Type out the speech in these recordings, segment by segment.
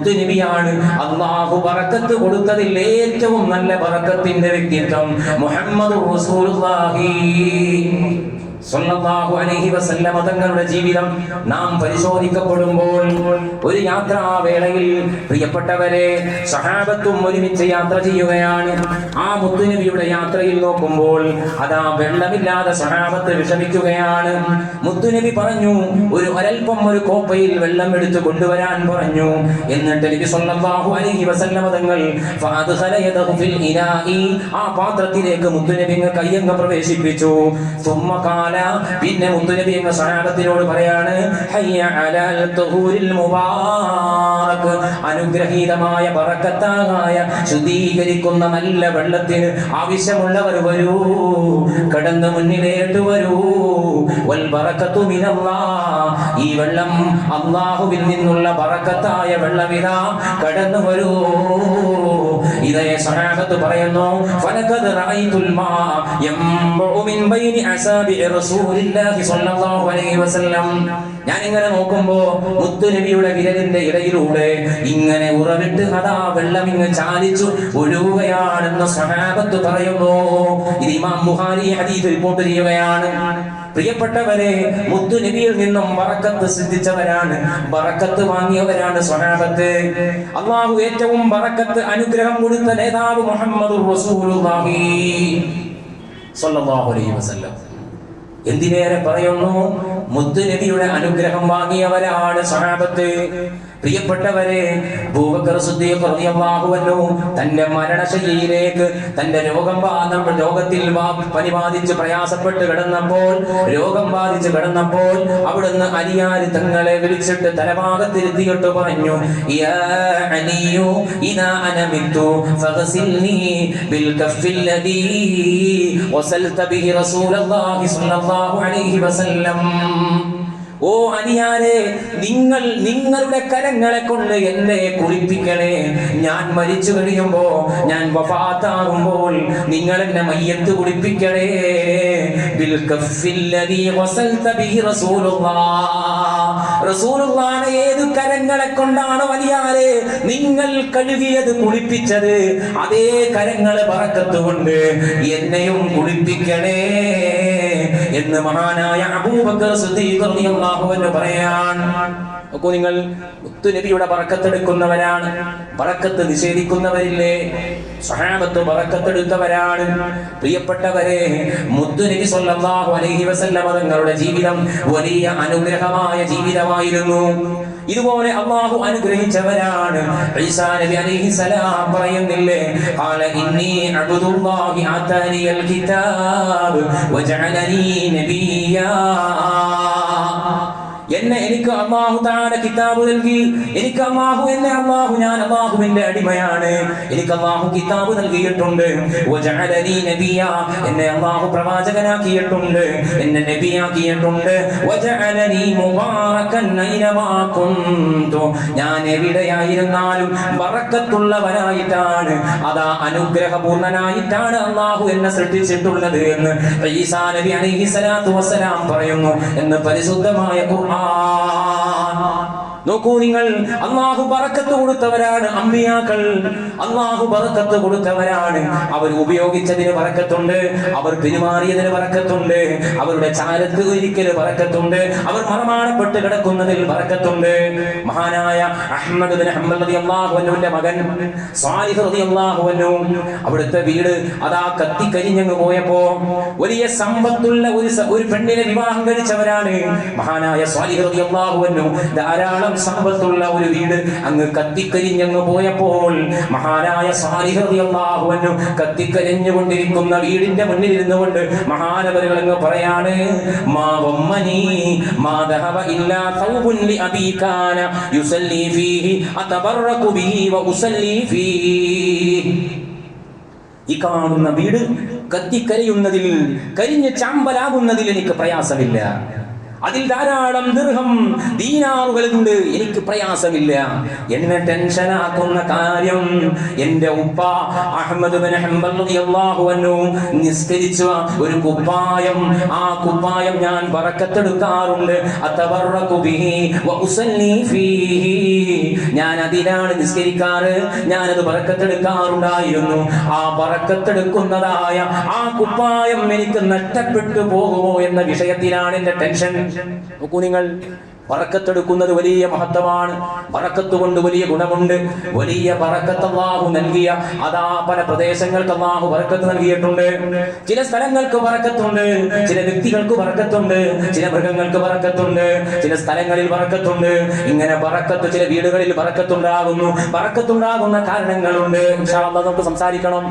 മുത്തുനബിയാണ്. അല്ലാഹു ബറക്കത്ത് കൊടുത്തതിൽ ഏറ്റവും നല്ല ബറക്കത്തിന്റെ വ്യക്തിത്വം മുഹമ്മദുർ റസൂലുള്ളാഹി സ്വല്ലല്ലാഹു അലൈഹി വസല്ലമ തങ്ങളുടെ ജീവിതം നാം പരിശോധിക്കപ്പെടുമ്പോൾ ഒരു യാത്രാവേളയിൽ പ്രിയപ്പെട്ടവരെ സഹാബത്തും ഒരുമിച്ച് യാത്ര ചെയ്യുകയാണ്. ആ മുത്തുനബിയുടെ യാത്രയിൽ നോക്കുമ്പോൾ അതാ വെള്ളമില്ലാതെ സഹാബത്ത് വിഷമിക്കുകയാണ്. മുത്തുനബി പറഞ്ഞു, ഒരൽപ്പം ഒരു കോപ്പയിൽ വെള്ളം എടുത്തു കൊണ്ടുവരാൻ പറഞ്ഞു. എന്നിട്ട് നബി സ്വല്ലല്ലാഹു അലൈഹി വസല്ലമ തങ്ങൾ ഫഅദ്ഖല യദഹു ഫിൽ ഇനാഇ, ആ പാത്രത്തിലേക്ക് മുത്തുനബി കയ്യങ്ങ് പ്രവേശിപ്പിച്ചു. പിന്നെ മുത്തുനബി എന്ന സഹാബത്തിനോട് പറയാണ്, ഹയ്യ അലൽ തുഹൂരിൽ മുബാറക്, അനുഗ്രഹീതമായ ബറക്കത്തായ ശുദ്ധീകരിക്കുന്ന നല്ല വെള്ളത്തിന് ആവശ്യമുള്ളവർ വരൂ, കടന്ന് മുന്നിലേട്ട് വരൂ. വൽ ബറകത്തു മിനല്ലാഹ്, ഈ വെള്ളം അല്ലാഹുവിൽ നിന്നുള്ള ബറക്കത്തായ വെള്ളമിതാ കടന്നു വരൂ. ഇതേ സഹാബത്ത് പറയുന്നു, ഫലഖദ് റഅയ്തുൽ മാ യംബഉ മിൻ ബൈനി അസാബി റസൂലില്ലാഹി സ്വല്ലല്ലാഹു അലൈഹി വസല്ലം, ഞാൻ ഇങ്ങനെ നോക്കുമ്പോ മുത്തുനബിയുടെ വിരലിന്റെ ഇടയിലൂടെ ഇങ്ങനെ ഉറവിട്ട് അതാ വെള്ളം ഇങ്ങ് ചാലിച്ചു ഒഴുകുകയാണെന്ന് സഹാബത്ത് പറയുന്നു. ഇത് ഇമാം ബുഖാരി ഹദീസ് റിപ്പോർട്ട് ചെയ്യുകയാണ്. പ്രിയപ്പെട്ടവരെ, മുത്തുനബിയിൽ നിന്നും ബറക്കത്ത് സിദ്ധിച്ചവരാണ്, ബറക്കത്ത് വാങ്ങിയവരാണ് സ്വഹാബത്ത്. അല്ലാഹു ഏറ്റവും ബറക്കത്ത് അനുഗ്രഹം കൊടുത്ത നേതാവ് മുഹമ്മദുർ റസൂലുള്ളാഹി സ്വല്ലല്ലാഹു അലൈഹി വസല്ലം. എന്തിനേറെ പറയുന്നു, മുത്തുനബിയുടെ അനുഗ്രഹം വാങ്ങിയവരാണ് സ്വഹാബത്ത്. പ്രിയപ്പെട്ടവരെ, അബൂബക്കർ സിദ്ദീഖ് റളിയല്ലാഹു അൻഹു തന്റെ മരണശയ്യയിലേക്ക് തന്റെ രോഗത്തിൽ പനി ബാധിച്ച് പ്രയാസപ്പെട്ട് കിടന്നപ്പോൾ, രോഗം ബാധിച്ച് കിടന്നപ്പോൾ അവിടുന്ന് അലിയാർ തങ്ങളെ വിളിച്ചിട്ട് തലഭാഗത്തിരുത്തിയിട്ട് പറഞ്ഞു, യാ അലിയു ഇദാ അന മിത്തു ഫഗ്സിൽനി ബിൽ കഫില്ലദീ വസൽത ബിഹി റസൂലുള്ളാഹി സ്വല്ലല്ലാഹു അലൈഹി വസല്ലം. ഓ അനിയാരെ, നിങ്ങളുടെ കരങ്ങളെ കൊണ്ട് എന്നെ കുളിപ്പിക്കണേ. ഞാൻ മരിച്ചു കഴിയുമ്പോ, ഞാൻ വഫാത്താകുമ്പോൾ നിങ്ങൾ എന്നെ മയ്യത്ത് കുളിപ്പിക്കണേ. ബിൽ കഫില്ലദീ വസൽത ബിഹി റസൂലുള്ളാഹി, ഏത് കരങ്ങളെ കൊണ്ടാണ് വലിയാരെ നിങ്ങൾ കഴുകിയത്, കുളിപ്പിച്ചത്, അതേ കരങ്ങളെ ബറക്കത്ത് കൊണ്ട് എന്നെയും കുളിപ്പിക്കണേ എന്ന് മഹാനായ അബൂബക്കർ സിദ്ദീഖ് റളിയല്ലാഹു അൻഹു പറയാൻ. നോക്കൂ നിങ്ങൾ, മുത്തുനബിയുടെ ബറക്കത്ത് എടുക്കുന്നവരാണ്, ബറക്കത്ത് നിഷേധിക്കുന്നവരില്ലേ? സ്വഹാബത്ത് ബറക്കത്ത് എടുത്തവരാണ്. പ്രിയപ്പെട്ടവരെ, മുത്തുനബി സ്വല്ലല്ലാഹു അലൈഹി വസല്ലം തങ്ങളുടെ ജീവിതം വലിയ അനുഗ്രഹമായ ജീവിതമായിരുന്നു. ഇതുപോലെ അല്ലാഹു അനുഗ്രഹിച്ചവരാണ്. ഈസാ നബി അലൈഹിസ്സലാം പറയുന്നില്ലേ, ഖാല ഇന്നി അബ്ദുല്ലാഹി ആതാനിയൽ കിതാബ് വജഅലനി നബിയ്യാ, എനിക്ക് അല്ലാഹു തആല കിതാബ് നൽകി, ഞാൻ അല്ലാഹുവിന്റെ അടിമയാണ്, എനിക്ക് അല്ലാഹു കിതാബ് നൽകിയിട്ടുണ്ട്. വജഅലനി നബിയ്യാ, എന്നെ അല്ലാഹു പ്രവാചകനാക്കിയിട്ടുണ്ട്, എന്നെ നബിയാക്കിയിട്ടുണ്ട്. വജഅലനി മുബാറകൻ ഐനമാ കുന്തു, ഞാൻ എവിടെയായിരുന്നാലും ബറക്കത്തുള്ളവനായിട്ടാണ്, അതാ അനുഗ്രഹപൂർണനായിട്ടാണ് അല്ലാഹു എന്നെ സൃഷ്ടിച്ചിട്ടുള്ളത് എന്ന് ഈസാ നബി അലൈഹിസ്സലാത്തു വസ്സലാം പറയുന്നു എന്ന് പരിശുദ്ധമായ ഖുർആൻ. നോക്കൂ നിങ്ങൾ, അല്ലാഹു ബറക്കത്ത് കൊടുത്തവരാണ് അമ്പിയാക്കൾ, അല്ലാഹു ബറക്കത്ത് കൊടുത്തവരാണ്. അവർ ഉപയോഗിച്ചതിന് ബറക്കത്തുണ്ട്, അവർ പെരുമാറിയതിന് ബറക്കത്തുണ്ട്, അവരുടെ ചാരത്ത് ഒരിക്കല് ബറക്കത്തുണ്ട്, അവർ മറമാടപ്പെട്ട് കിടക്കുന്നതിൽ ബറക്കത്തുണ്ട്. മഹാനായ അഹ്മദ് ബിൻ ഹംബൽ റളിയല്ലാഹു അൻഹുവിന്റെ മകൻ സ്വാലിഹ് റളിയല്ലാഹു അൻഹു, അവിടുത്തെ വീട് അതാ കത്തിക്കരിഞ്ഞങ്ങ് പോയപ്പോ വലിയ സമ്പത്തുള്ള ഒരു പെണ്ണിനെ വിവാഹം കഴിച്ചവരാണ് മഹാനായ സ്വാലിഹ് റളിയല്ലാഹു അൻഹു. ധാരാളം സമ്പത്തുള്ള ഒരു വീട് അങ്ങ് കത്തിക്കരിഞ്ഞങ്ങ് പോയപ്പോൾ മഹാനായ സ്വാലിഹ് റളിയല്ലാഹു അൻഹു കത്തിക്കരിഞ്ഞുകൊണ്ടിരിക്കുന്ന വീടിന്റെ മുന്നിൽ ഇരുന്നുകൊണ്ട് മഹാനവരുകൾ അങ്ങ് പറയാണ്, മാ വമ്മനി മാ ദഹബ ഇല്ലാ തൗബുൻ ലി അബീ കാന യുസല്ലി ഫീഹി അതബറകു ബിഹി വ ഉസല്ലി ഫീഹി. ഈ കാണുന്ന വീട് കത്തിക്കരിയുന്നതിൽ, കരിഞ്ഞ് ചാമ്പലാകുന്നതിൽ എനിക്ക് പ്രയാസമില്ല. അതിൽ ധാരാളം ദിർഹം ദീനാറുകളുണ്ട്. എനിക്ക് പ്രയാസമില്ല. എന്നെ ടെൻഷനാക്കുന്ന കാര്യം എന്റെ ഉപ്പ അഹ്മദ് ബിൻ ഹംബൽ റളിയല്ലാഹു അൻഹു നിസ്കരിച്ച ഒരു കുപ്പായം, ആ കുപ്പായം ഞാൻ ബറക്കത്തെടുക്കാറുണ്ട്. അതബറകു ബിഹി വ ഉസല്ലി ഫീഹി, ഞാൻ അതിലാണ് നിസ്കരിക്കാറ്, ഞാനത് ബറക്കത്തെടുക്കാറുണ്ടായിരുന്നു. ആ ബറക്കത്തെടുക്കുന്നതായ ആ കുപ്പായം എനിക്ക് നഷ്ടപ്പെട്ടു പോകുമോ എന്ന വിഷയത്തിലാണ് എന്റെ ടെൻഷൻ. നോക്കൂ നിങ്ങൾ, ബറക്കത്തെടുക്കുന്നത് വലിയ മഹത്വമാണ്. ബറക്കത്ത് കൊണ്ട് വലിയ ഗുണമുണ്ട്. വലിയ ബറക്കത്ത് അല്ലാഹു നൽകിയ അതാ പല പ്രദേശങ്ങൾക്ക് അല്ലാഹു ബറക്കത്ത് നൽകിയിട്ടുണ്ട്. ചില സ്ഥലങ്ങൾക്ക് ബറക്കത്തുണ്ട്, ചില വ്യക്തികൾക്ക് ബറക്കത്തുണ്ട്, ചില മൃഗങ്ങൾക്ക് ബറക്കത്തുണ്ട്, ചില സ്ഥലങ്ങളിൽ ബറക്കത്തുണ്ട്. ഇങ്ങനെ ബറക്കത്ത് ചില വീടുകളിൽ ബറക്കത്തുണ്ടാകുന്നു. ബറക്കത്തുണ്ടാകുന്ന കാരണങ്ങളുണ്ട്. ഇൻഷാ അല്ലാഹ് നമുക്ക് സംസാരിക്കണം.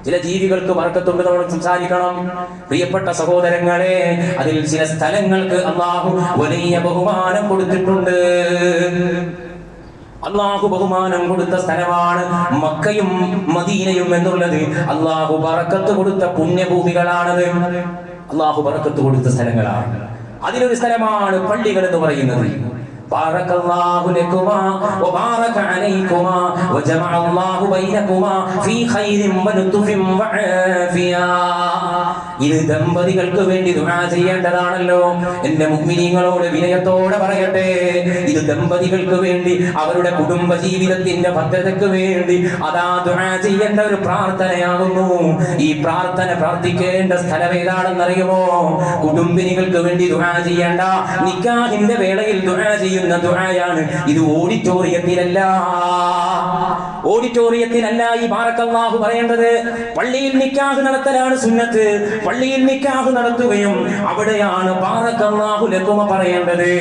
ചില ജീവികൾക്ക് ബറക്കത്തുണ്ട്, നമ്മൾ സംസാരിക്കണം. പ്രിയപ്പെട്ട സഹോദരങ്ങളെ, അതിൽ ചില സ്ഥലങ്ങൾക്ക് അല്ലാഹു വലിയ ബഹുമാനം കൊടുത്തിട്ടുണ്ട്. അള്ളാഹു ബഹുമാനം കൊടുത്ത സ്ഥലമാണ് മക്കയും മദീനയും എന്നുള്ളത്. അള്ളാഹു ബറക്കത്ത് കൊടുത്ത പുണ്യഭൂമികളാണത്. അള്ളാഹു ബറക്കത്ത് കൊടുത്ത സ്ഥലങ്ങളാണ്. അതിലൊരു സ്ഥലമാണ് പള്ളികൾ എന്ന് പറയുന്നത്. ബാറകല്ലാഹു ലകുമാ വബാറക അലൈകുമാ വജമഅല്ലാഹു ബൈനകുമാ ഫീ ഖൈരിൻ വലുതുഫിൻ വആഫിയ. ഇത് ദമ്പതികൾക്ക് വേണ്ടി ദുആ ചെയ്യേണ്ടതാണല്ലോ. എന്റെ മുഅ്മിനീങ്ങളോട് വിനയത്തോടെ പറയട്ടെ, ഇത് ദമ്പതികൾക്ക് വേണ്ടി, അവരുടെ കുടുംബ ജീവിതത്തിന്റെ ഭദ്രതയ്ക്ക് വേണ്ടി അതാ ദുആ ചെയ്യേണ്ട ഒരു പ്രാർത്ഥനയാകുന്നു. ഈ പ്രാർത്ഥന പ്രാർത്ഥിക്കേണ്ട സ്ഥലം ഏതാണെന്നറിയുമോ? കുടുംബിനികൾക്ക് വേണ്ടി ദുആ ചെയ്യേണ്ട, നിക്കാഹിന്റെ വേളയിൽ ദുആ ചെയ്യുന്ന ദുആയാണ് ഇത്. ഓഡിറ്റോറിയത്തിലല്ല ഈ ബാറക്കല്ലാഹു പറയേണ്ടത്. പള്ളിയിൽ നിക്കാഹ് നടത്തലാണ് സുന്നത്ത്. പള്ളിയിൽ നിക്കാഹ് നടത്തുകയും അവിടെയാണ് ബാറക്കല്ലാഹു ലകുമ പറയേണ്ടത്.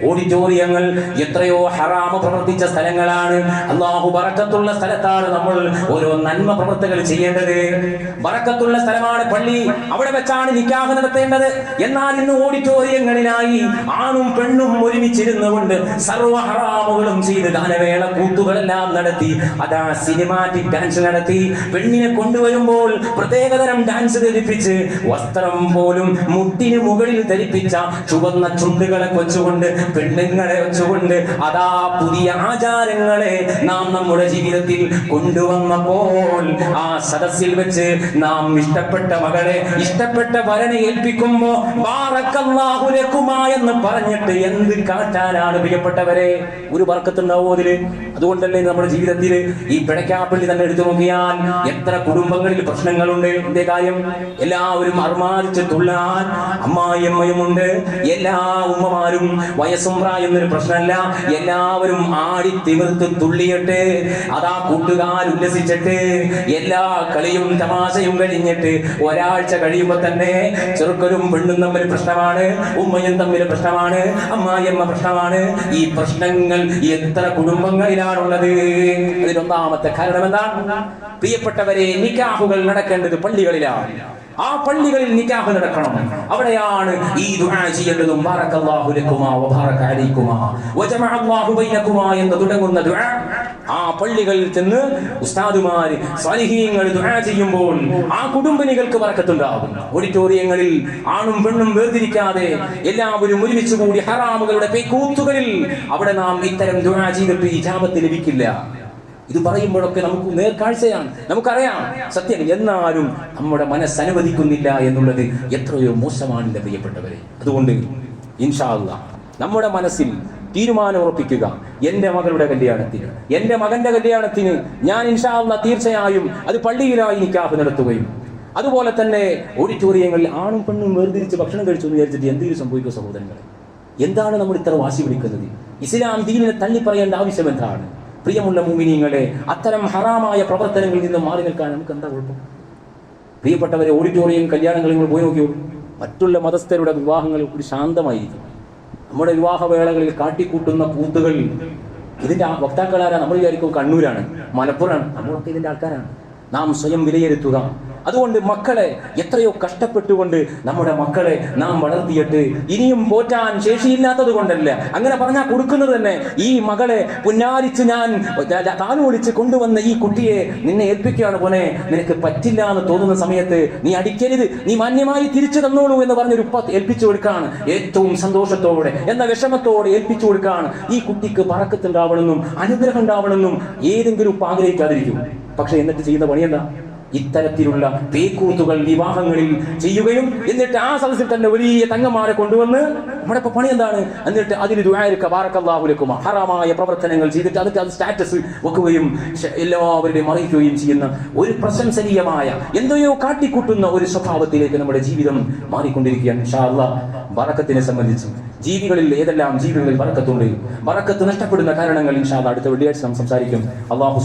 ഓഡിറ്റോറിയങ്ങൾ എത്രയോ ഹറാമ് പ്രവർത്തിച്ച സ്ഥലങ്ങളാണ്. അല്ലാഹു ബറക്കത്തുള്ള സ്ഥലത്താണ് നമ്മൾ ഓരോ നന്മ പ്രവർത്തകൾ ചെയ്യേണ്ടത്. ബറക്കത്തുള്ള സ്ഥലമാണ് പള്ളി, അവിടെ വെച്ചാണ് നിക്കാഹ് നടത്തേണ്ടത്. എന്നാൽ ഇന്ന് ഓഡിറ്റോറിയങ്ങളിലായി ആണും പെണ്ണും ഒരുമിച്ചിരുന്നുകൊണ്ട് സർവ്വ ഹറാമുകളും ചെയ്ത് ഗാനവേള കൂത്തുകളെല്ലാം നടത്തി, അതാ സിനിമാറ്റിക് ഡാൻസ് നടത്തി, പെണ്ണിനെ കൊണ്ടുവരുമ്പോൾ പ്രത്യേകതരം ഡാൻസ് ധരിപ്പിച്ച്, വസ്ത്രം പോലും മുട്ടിന് മുകളിൽ ധരിപ്പിച്ച ചുവന്ന ചുണ്ടുകളെ വെച്ചുകൊണ്ട്, പെണ്ണുങ്ങളെ വെച്ചുകൊണ്ട് അതാ പുതിയ ആചാരങ്ങളെ നാം നമ്മുടെ ജീവിതത്തിൽ കൊണ്ടുവന്നപ്പോൾ ആ സദസ്സിൽ വെച്ച് നാം ഇഷ്ടപ്പെട്ട മകളെ, ഇഷ്ടപ്പെട്ട വരനെ ഏൽപ്പിക്കുമ്പോ ബാറക്കല്ലാഹു ലകുമാ എന്ന് പറഞ്ഞിട്ട് എന്ത് കാട്ടാനാണ് പ്രിയപ്പെട്ടവരെ? ഒരു ബർക്കത്തുണ്ടാവോ അതില്? അതുകൊണ്ടല്ലേ നമ്മുടെ ജീവിതത്തിൽ ഈ പിടയ്ക്കാപ്പള്ളി തന്നെ എടുത്തു നോക്കിയാൽ എത്ര കുടുംബങ്ങളിൽ പ്രശ്നങ്ങളുണ്ട്. എന്തേ കാര്യം? എല്ലാവരും അർമാദിച്ച് തുള്ളാൻ അമ്മായിയമ്മയുമുണ്ട്. എല്ലാ ഉമ്മമാരും വയസ്സും പ്രായം എന്നൊരു പ്രശ്നമല്ല, എല്ലാവരും ആടി തിമിർത്ത് തുള്ളിയിട്ട് അതാ കൂട്ടുകാർ ഉല്ലസിച്ചിട്ട് എല്ലാ കളിയും തമാശയും കഴിഞ്ഞിട്ട് ഒരാഴ്ച കഴിയുമ്പോ തന്നെ ചെറുക്കനും പെണ്ണും തമ്മിൽ പ്രശ്നമാണ്, ഉമ്മയും തമ്മിൽ പ്രശ്നമാണ്, അമ്മായിയമ്മ പ്രശ്നമാണ്. ഈ പ്രശ്നങ്ങൾ എത്ര കുടുംബങ്ങളിലാണുള്ളത്? അതിലൊന്നാമത്തെ കാരണം എന്താണ്? പ്രിയപ്പെട്ടവരെ, നിക്കാഹുകൾ നടക്കേണ്ടത് പള്ളികളിലാണ്. ആ പള്ളികളിൽ നിക്കാഹ് നടക്കണം. അവിടെയാണ് ഈ ദുആ ചെയ്യേണ്ടതും. ബാറകല്ലാഹു ലകുമാ വബാറക അലൈകുമാ വജമഅല്ലാഹു ബൈനകുമാ എന്ന് തുടങ്ങുന്ന ദുആ ആ പള്ളികളിൽ ചെന്ന് ഉസ്താദുമാര് സ്വാലിഹീങ്ങൾ ദുആ ചെയ്യുമ്പോൾ ആ കുടുംബിനികൾക്ക് ബറക്കത്തുണ്ടാകും. ഓഡിറ്റോറിയങ്ങളിൽ ആണും പെണ്ണും വേർതിരിക്കാതെ എല്ലാവരും ഒരുമിച്ച് കൂടി ഹറാമുകളുടെ പേക്കൂത്തുകളിൽ അവിടെ നാം ഇത്തരം ദുആ ചെയ്തിട്ട് ഇജാബത്ത് ലഭിക്കില്ല. ഇത് പറയുമ്പോഴൊക്കെ നമുക്ക് നേർക്കാഴ്ചയാണ്, നമുക്കറിയാം സത്യം. എന്നാലും നമ്മുടെ മനസ്സ് അനുവദിക്കുന്നില്ല എന്നുള്ളത് എത്രയോ മോശമാണ് പ്രിയപ്പെട്ടവരെ. അതുകൊണ്ട് ഇൻഷാ അല്ലാഹ് നമ്മുടെ മനസ്സിൽ തീരുമാനം ഉറപ്പിക്കുക. എൻ്റെ മകളുടെ കല്യാണത്തിന്, എൻ്റെ മകന്റെ കല്യാണത്തിന് ഞാൻ ഇൻഷാ അല്ലാഹ് തീർച്ചയായും അത് പള്ളിയിലായി നിക്കാഹ് നടത്തുകയും, അതുപോലെ തന്നെ ഓഡിറ്റോറിയങ്ങളിൽ ആണും പെണ്ണും വേർതിരിച്ച് ഭക്ഷണം കഴിച്ചു എന്ന് വിചാരിച്ചിട്ട് എന്തെങ്കിലും സംഭവിക്കുക സഹോദരങ്ങളെ? എന്താണ് നമ്മൾ ഇത്ര വാശി പിടിക്കുന്നത്? ഇസ്ലാം ദീനിനെ തള്ളി പറയേണ്ട ആവശ്യം എന്താണ്? പ്രിയമുള്ള മുഅ്മിനീങ്ങളെ, അത്തരം ഹറാമായ പ്രവർത്തനങ്ങളിൽ നിന്ന് മാറി നിൽക്കാൻ നമുക്ക് എന്താ കുഴപ്പം? പ്രിയപ്പെട്ടവരെ, ഓഡിറ്റോറിയം കല്യാണങ്ങളിൽ നിങ്ങൾ പോയി നോക്കിയോളൂ. മറ്റുള്ള മതസ്ഥരുടെ വിവാഹങ്ങൾ ഒരു ശാന്തമായിരിക്കും. നമ്മുടെ വിവാഹവേളകളിൽ കാട്ടിക്കൂട്ടുന്ന കൂത്തുകൾ, ഇതിന്റെ വക്താക്കളാരാ? നമ്മൾ വിചാരിക്കും കണ്ണൂരാണ്, മലപ്പുറമാണ്. നമ്മളൊക്കെ ഇതിന്റെ ആൾക്കാരാണ്. നാം സ്വയം വിലയിരുത്തുക. അതുകൊണ്ട് മക്കളെ എത്രയോ കഷ്ടപ്പെട്ടുകൊണ്ട് നമ്മുടെ മക്കളെ നാം വളർത്തിയിട്ട് ഇനിയും പോറ്റാൻ ശേഷിയില്ലാത്തത് കൊണ്ടല്ല. അങ്ങനെ പറഞ്ഞാൽ കൊടുക്കുന്നത് തന്നെ ഈ മകളെ പുന്നാരിച്ച് ഞാൻ താലോലിച്ച് കൊണ്ടുവന്ന ഈ കുട്ടിയെ നിന്നെ ഏൽപ്പിക്കുകയാണ് പോനെ, നിനക്ക് പറ്റില്ല എന്ന് തോന്നുന്ന സമയത്ത് നീ അടിക്കരുത്, നീ മാന്യമായി തിരിച്ചു തന്നോളൂ എന്ന് പറഞ്ഞൊരു ഉപ്പ ഏൽപ്പിച്ചു കൊടുക്കാണ്. ഏറ്റവും സന്തോഷത്തോടെ എന്ന വിഷമത്തോടെ ഏൽപ്പിച്ചു കൊടുക്കാണ്. ഈ കുട്ടിക്ക് ബറക്കത്തുണ്ടാവണമെന്നും അനുഗ്രഹം ഉണ്ടാവണമെന്നും ഏതെങ്കിലും ഉപ്പ ആഗ്രഹിക്കാതിരിക്കും. പക്ഷെ എന്നിട്ട് ചെയ്യുന്ന പണി എന്താ? ഇത്തരത്തിലുള്ള പേക്കൂത്തുകൾ വിവാഹങ്ങളിൽ ചെയ്യുകയും എന്നിട്ട് ആ സദസ്സിൽ തന്നെ വലിയ തങ്ങന്മാരെ കൊണ്ടുവന്ന് നമ്മുടെ ഇപ്പൊ പണി എന്താണ്? എന്നിട്ട് അതിന് ദുആഇക ബാറക്കല്ലാഹു ലക്കും ഹറാമായ പ്രവർത്തനങ്ങൾ ചെയ്തിട്ട് അതിട്ട് അത് സ്റ്റാറ്റസ് വെക്കുകയും എല്ലാവരുടെയും അറിയിക്കുകയും ചെയ്യുന്ന ഒരു പ്രശംസനീയമായ എന്തെയോ കാട്ടിക്കൂട്ടുന്ന ഒരു സ്വഭാവത്തിലേക്ക് നമ്മുടെ ജീവിതം മാറിക്കൊണ്ടിരിക്കുകയാണ്. ഇൻഷാ അല്ലാഹ് ബറക്കത്തിനെ സംബന്ധിച്ച് ജീവികളിൽ ഏതെല്ലാം ജീവികളിൽ ബറക്കത്തുണ്ട്, ബറക്കത്ത് നഷ്ടപ്പെടുന്ന കാരണങ്ങൾ ഇൻഷാ അല്ലാഹ് അടുത്ത വെള്ളിയാഴ്ച നാം സംസാരിക്കും. അല്ലാഹു